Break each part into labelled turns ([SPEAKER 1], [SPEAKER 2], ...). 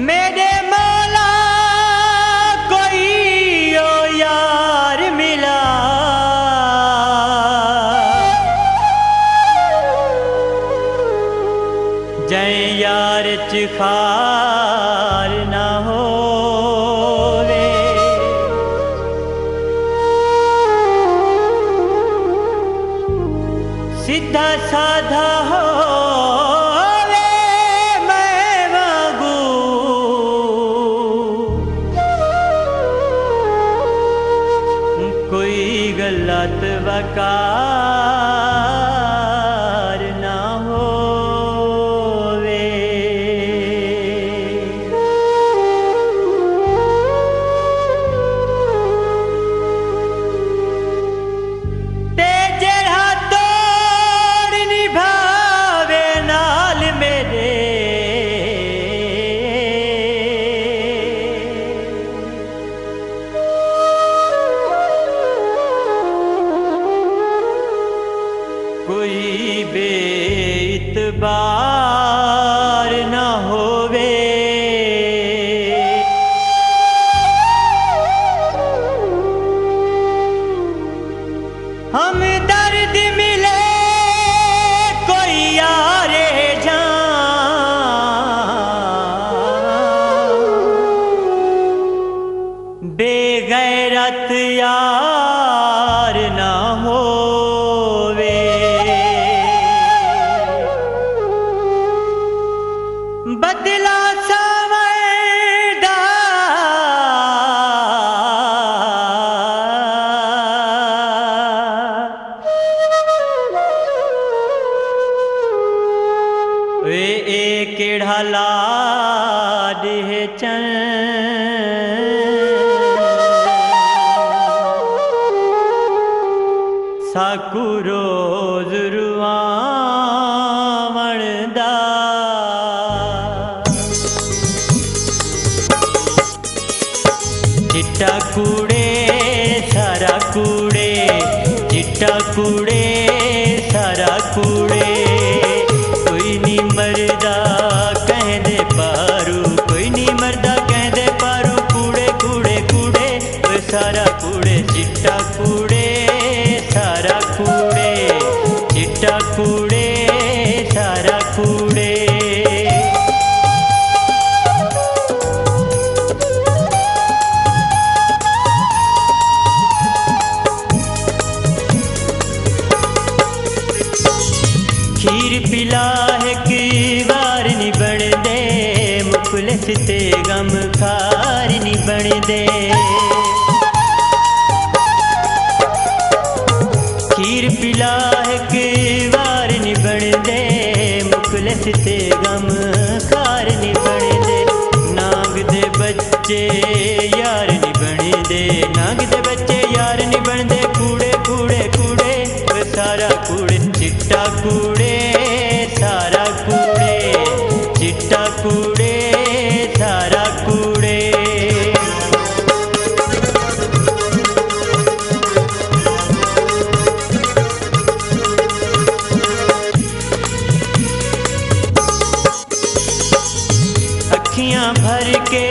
[SPEAKER 1] मेरे मौला कोई ओ यार मिला, जै यार च खार ना होवे। सीधा साधा होवे मैं मांगू, कोई गलत वकार ना होवे। ते जेड़ा तोड़ निभावे नाल मेरे, कोई बेइतबार न होवे। हम दर्द मिले कोई यारे जान, बेगैरत यार न होवे। बदला सावरदा वे केड़ा लाड है चन, साकू रोज रुआवण दा। चिट्टा कूड़े सारा कूड़े, चिट्टा कूड़े सारा कूड़े, कोई नी मरदा कहदे पारू, कोई नी मरदा कहदे पारू, कूड़े कूड़े कूड़े वो सारा कूड़े। चिट्टा कूड़े सारा कूड़े, चिट्टा कूड़े सारा कूड़े। खीर पिला है कि बार नी बन दे, मुखलिस ते गम खार नी बन दे। खीर पिला है कि बार नी बन दे, मुखलिस ते गम खार नी बन दे। नाग दे बच्चे यार नी बन दे, नाग दे बच्चे यार नी बन दे, कूड़े कूड़े कूड़े वो सारा कूड़े। चिट्टा कूड़े सारा कूड़े, चिट्टा कूड़े सारा कूड़े। अखियां भर के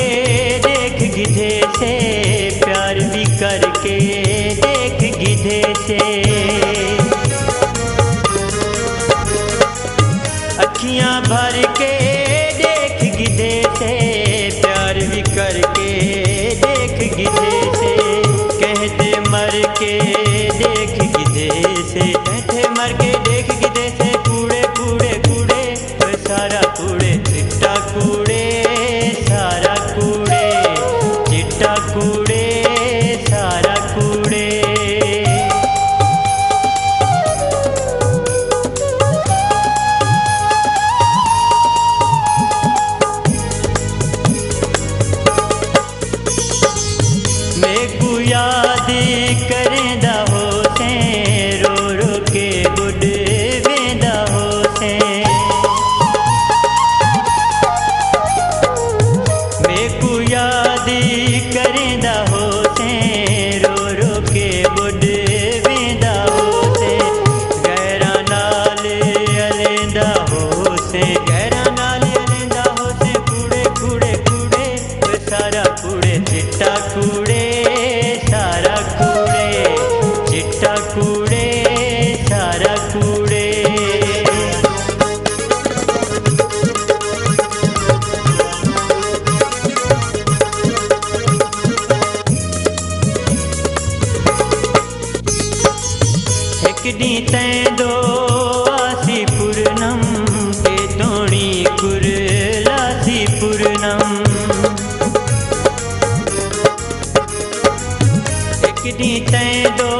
[SPEAKER 1] देख गिधे से, प्यार भी करके देख गिधे से। अखियां भर के देख गिधे से, प्यार भी करके देख गिधे से। कहते मर के देख गिधे से, कहते मर के देख गिधे से, कूड़े कूड़े कूड़े वो सारा कूड़े। चिट्टा कूड़े सारा कूड़े, चिट्टा कूड़े सारा कूड़े। मेकू याद करेंदा हो से, रो रो के बुढ़ वेंदा हो से। मेकू याद करेंदा हो से, रो रो के बुढ़ वेंदा हो से। गैरा नाल अलेंदा हो से, गैरा नाल अलेंदा हो से, कूड़े कूड़े कूड़े सारा कूड़े चिट्टा कूड़े सारा कूड़े चिट्टा कूड़े सारा कूड़े। एक दी तैं दो आसी पूर्णम के दोणी कुरलासी पूर्णम। एक दी तैं दो